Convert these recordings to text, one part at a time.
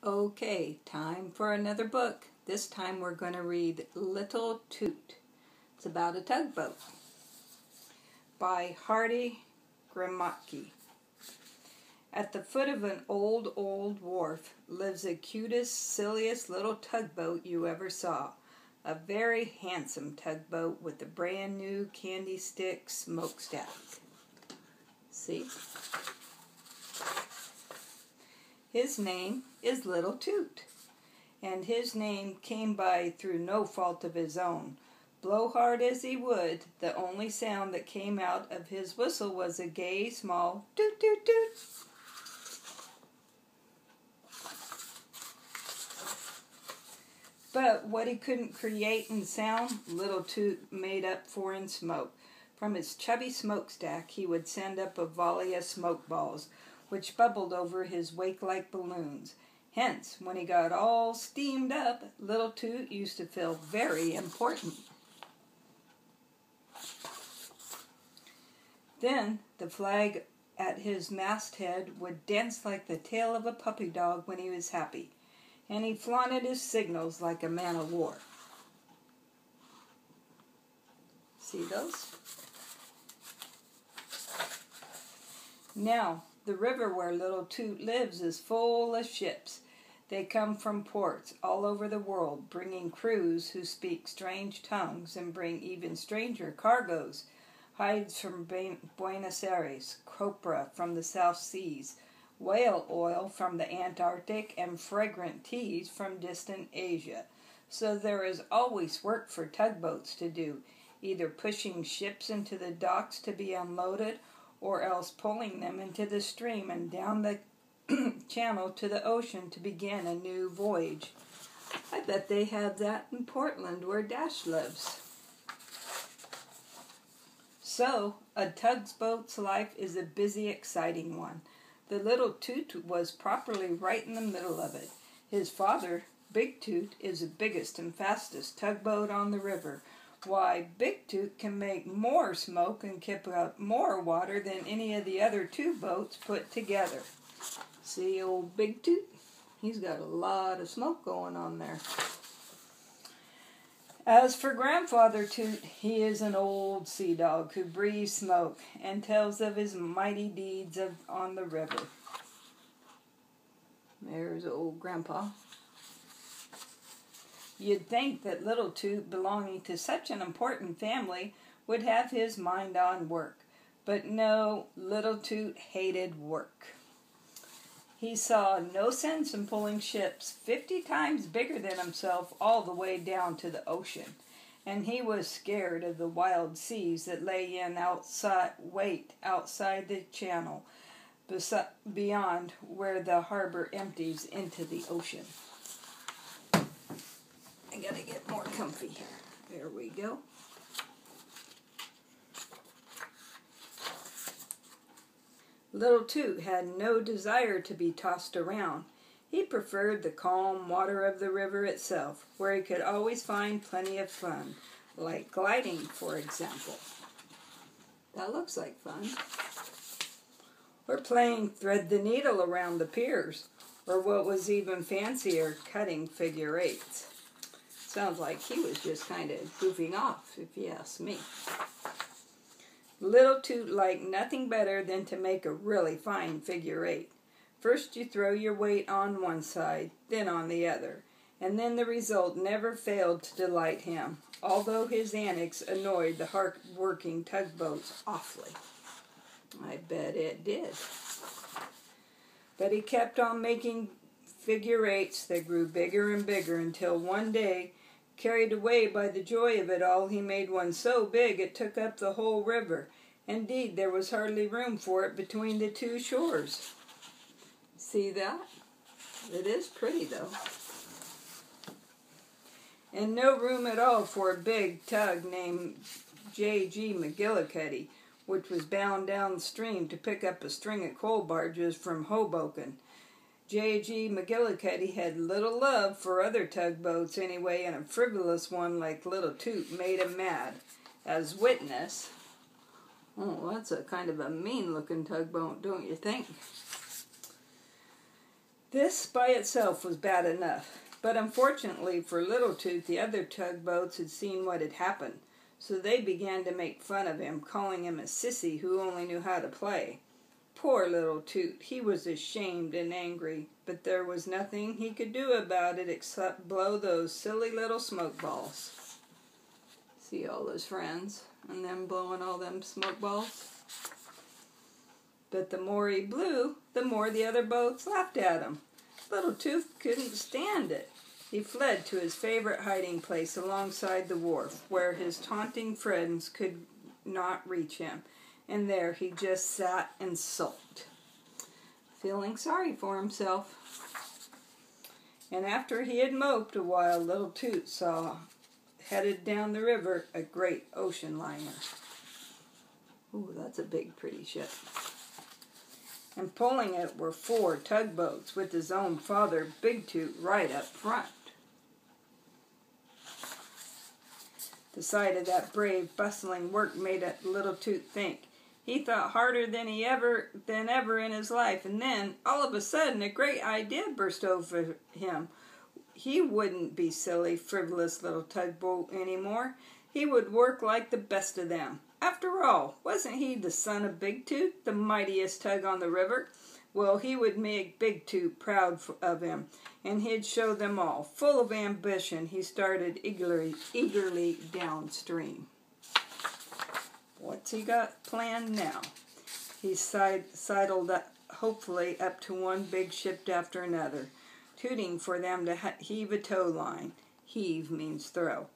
Okay, time for another book. This time we're going to read Little Toot. It's about a tugboat by Hardy Gramotke. At the foot of an old wharf lives the cutest, silliest little tugboat you ever saw. A very handsome tugboat with a brand new candy stick smokestack. See? His name is Little Toot, and his name came by through no fault of his own. Blow hard as he would, the only sound that came out of his whistle was a gay, small toot toot toot. But what he couldn't create in sound, Little Toot made up for in smoke. From his chubby smokestack he would send up a volley of smoke balls, which bubbled over his wake like balloons. Hence, when he got all steamed up, Little Toot used to feel very important. Then the flag at his masthead would dance like the tail of a puppy dog when he was happy, and he flaunted his signals like a man of war. See those? Now, the river where Little Toot lives is full of ships. They come from ports all over the world, bringing crews who speak strange tongues and bring even stranger cargoes. Hides from Buenos Aires, copra from the South Seas, whale oil from the Antarctic, and fragrant teas from distant Asia. So there is always work for tugboats to do, either pushing ships into the docks to be unloaded, or else pulling them into the stream and down the channel to the ocean to begin a new voyage. I bet they have that in Portland where Dash lives. So, a tugboat's life is a busy, exciting one. The Little Toot was properly right in the middle of it. His father, Big Toot, is the biggest and fastest tugboat on the river. Why, Big Toot can make more smoke and keep out more water than any of the other two boats put together. See old Big Toot? He's got a lot of smoke going on there. As for Grandfather Toot, he is an old sea dog who breathes smoke and tells of his mighty deeds on the river. There's old Grandpa. You'd think that Little Toot, belonging to such an important family, would have his mind on work. But no, Little Toot hated work. He saw no sense in pulling ships 50 times bigger than himself all the way down to the ocean. And he was scared of the wild seas that lay outside the channel, beyond where the harbor empties into the ocean. I gotta get more comfy here. There we go. Little Toot had no desire to be tossed around. He preferred the calm water of the river itself, where he could always find plenty of fun, like gliding, for example. That looks like fun. Or playing thread the needle around the piers, or what was even fancier, cutting figure eights. Sounds like he was just kind of goofing off, if you ask me. Little Toot liked nothing better than to make a really fine figure eight. First you throw your weight on one side, then on the other, and then the result never failed to delight him, although his antics annoyed the hard-working tugboats awfully. I bet it did. But he kept on making figure eights that grew bigger and bigger until one day, carried away by the joy of it all, he made one so big it took up the whole river. Indeed, there was hardly room for it between the two shores. See that? It is pretty, though. And no room at all for a big tug named J.G. McGillicuddy, which was bound downstream to pick up a string of coal barges from Hoboken. J.G. McGillicuddy had little love for other tugboats anyway, and a frivolous one like Little Toot made him mad. As witness, oh, that's a kind of a mean-looking tugboat, don't you think? This by itself was bad enough, but unfortunately for Little Toot, the other tugboats had seen what had happened, so they began to make fun of him, calling him a sissy who only knew how to play. Poor Little Toot, he was ashamed and angry, but there was nothing he could do about it except blow those silly little smoke balls. See all his friends, and them blowing all them smoke balls? But the more he blew, the more the other boats laughed at him. Little Toot couldn't stand it. He fled to his favorite hiding place alongside the wharf, where his taunting friends could not reach him, and there he just sat and sulked, feeling sorry for himself. And after he had moped a while, Little Toot saw, headed down the river, a great ocean liner. Ooh, that's a big, pretty ship. And pulling it were 4 tugboats with his own father, Big Toot, right up front. The sight of that brave, bustling work made Little Toot think. He thought harder than ever in his life, and then, all of a sudden, a great idea burst over him. He wouldn't be silly, frivolous little tugboat anymore. He would work like the best of them. After all, wasn't he the son of Big Toot, the mightiest tug on the river? Well, he would make Big Toot proud of him, and he'd show them all. Full of ambition, he started eagerly downstream. What's he got planned now? He sidled hopefully up to one big ship after another, tooting for them to heave a tow line. Heave means throw.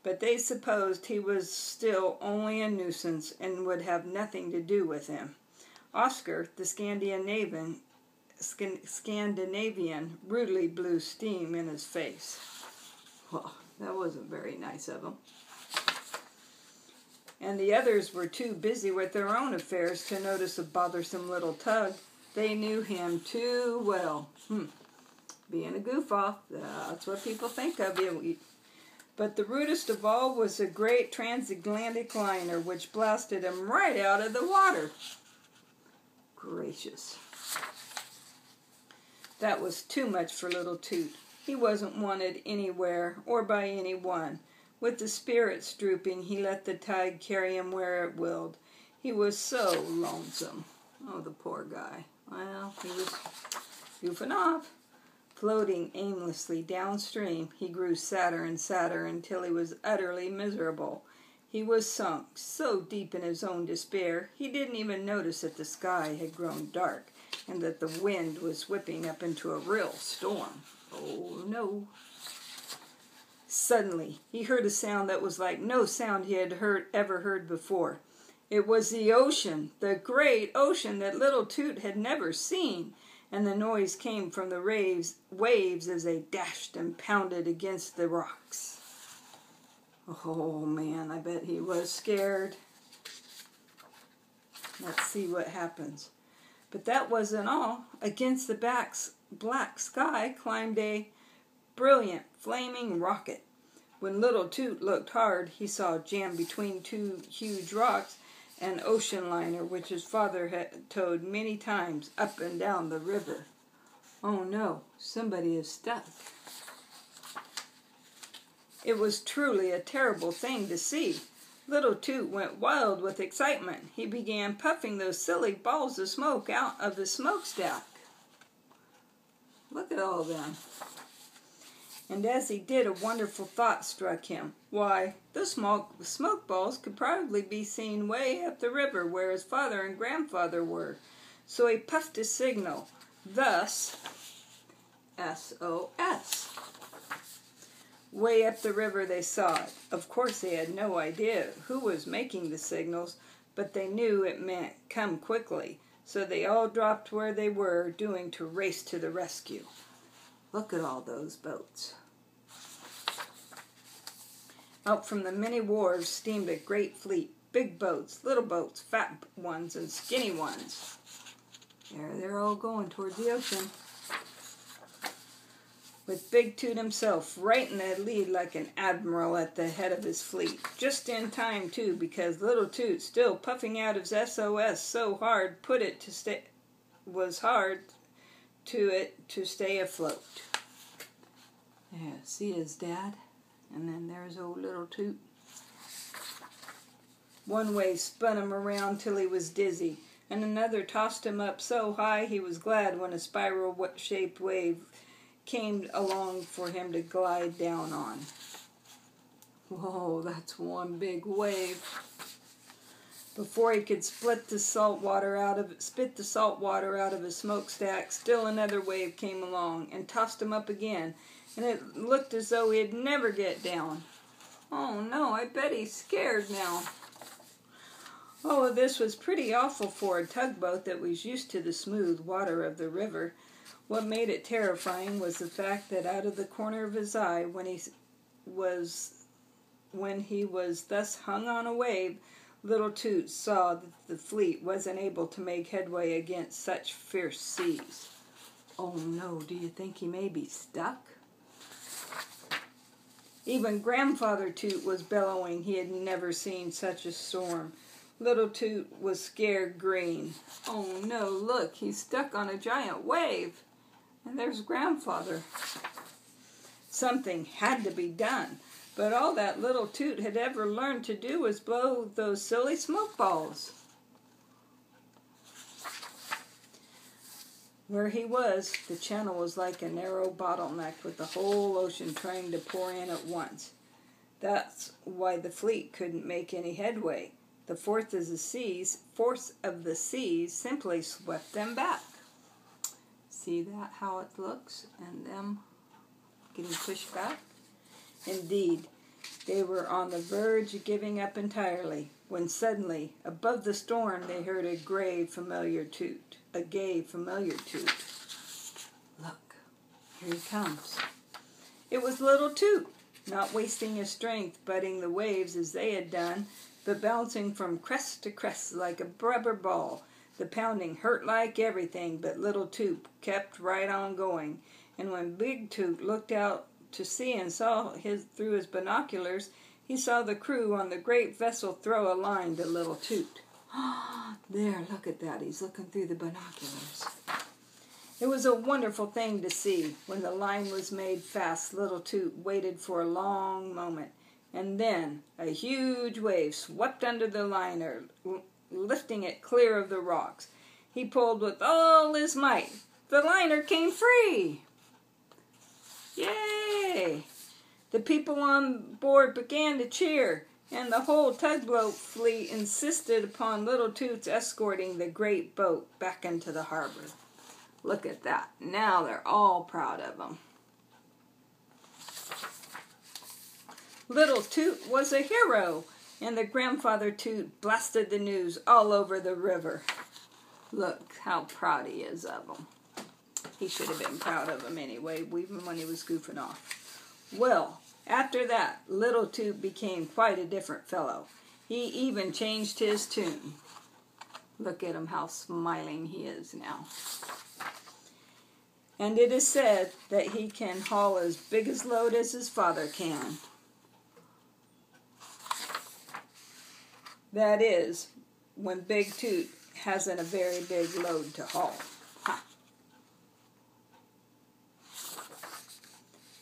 But they supposed he was still only a nuisance and would have nothing to do with him. Oscar, the Scandinavian, rudely blew steam in his face. Well, that wasn't very nice of him. And the others were too busy with their own affairs to notice a bothersome little tug. They knew him too well. Being a goof-off, that's what people think of you. But the rudest of all was a great transatlantic liner which blasted him right out of the water. Gracious. That was too much for Little Toot. He wasn't wanted anywhere or by anyone. With the spirits drooping, he let the tide carry him where it willed. He was so lonesome. Oh, the poor guy. Well, he was goofing off. Floating aimlessly downstream, he grew sadder and sadder until he was utterly miserable. He was sunk so deep in his own despair, he didn't even notice that the sky had grown dark and that the wind was whipping up into a real storm. Oh, no. Suddenly, he heard a sound that was like no sound he had ever heard before. It was the ocean, the great ocean that Little Toot had never seen. And the noise came from the waves as they dashed and pounded against the rocks. Oh, man, I bet he was scared. Let's see what happens. But that wasn't all. Against the black sky climbed a brilliant, flaming rocket. When Little Toot looked hard, he saw jammed between 2 huge rocks an ocean liner which his father had towed many times up and down the river. Oh no, somebody is stuck. It was truly a terrible thing to see. Little Toot went wild with excitement. He began puffing those silly balls of smoke out of his smokestack. Look at all them. And as he did, a wonderful thought struck him. Why, those small smoke balls could probably be seen way up the river where his father and grandfather were. So he puffed a signal, thus, SOS. Way up the river they saw it. Of course they had no idea who was making the signals, but they knew it meant come quickly. So they all dropped where they were doing to race to the rescue. Look at all those boats. Out from the many wharves steamed a great fleet. Big boats, little boats, fat ones, and skinny ones. There they're all going toward the ocean. With Big Toot himself right in the lead like an admiral at the head of his fleet. Just in time, too, because Little Toot, still puffing out his SOS so hard, was hard to it to stay afloat. Yeah, see his dad? And then there's old Little Toot. One wave spun him around till he was dizzy, and another tossed him up so high he was glad when a spiral-shaped wave came along for him to glide down on. Whoa, that's one big wave. Before he could spit the salt water out of his smokestack, still another wave came along and tossed him up again, and it looked as though he'd never get down. Oh no, I bet he's scared now. Oh, this was pretty awful for a tugboat that was used to the smooth water of the river. What made it terrifying was the fact that out of the corner of his eye, when he was thus hung on a wave, Little Toot saw that the fleet wasn't able to make headway against such fierce seas. Oh no, do you think he may be stuck? Even Grandfather Toot was bellowing. He had never seen such a storm. Little Toot was scared green. Oh no, look, he's stuck on a giant wave. And there's Grandfather. Something had to be done. But all that Little Toot had ever learned to do was blow those silly smoke balls. Where he was, the channel was like a narrow bottleneck with the whole ocean trying to pour in at once. That's why the fleet couldn't make any headway. The force of the seas simply swept them back. See that, how it looks, and them getting pushed back? Indeed, they were on the verge of giving up entirely, when suddenly, above the storm, they heard a gay, familiar toot. Look, here he comes. It was Little Toot, not wasting his strength butting the waves as they had done, but bouncing from crest to crest like a rubber ball. The pounding hurt like everything, but Little Toot kept right on going. And when Big Toot looked out to sea and saw through his binoculars, he saw the crew on the great vessel throw a line to Little Toot. There, look at that. He's looking through the binoculars. It was a wonderful thing to see. When the line was made fast, Little Toot waited for a long moment. And then a huge wave swept under the liner, lifting it clear of the rocks. He pulled with all his might. The liner came free! Yay! The people on board began to cheer, and the whole tugboat fleet insisted upon Little Toot's escorting the great boat back into the harbor. Look at that. Now they're all proud of him. Little Toot was a hero, and the Grandfather Toot blasted the news all over the river. Look how proud he is of him. He should have been proud of him anyway, even when he was goofing off. Well, after that, Little Toot became quite a different fellow. He even changed his tune. Look at him, how smiling he is now. And it is said that he can haul as big a load as his father can. That is, when Big Toot hasn't a very big load to haul. Huh.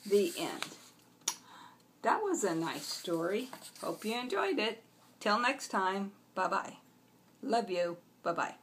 The end. That was a nice story. Hope you enjoyed it. Till next time, bye-bye. Love you. Bye-bye.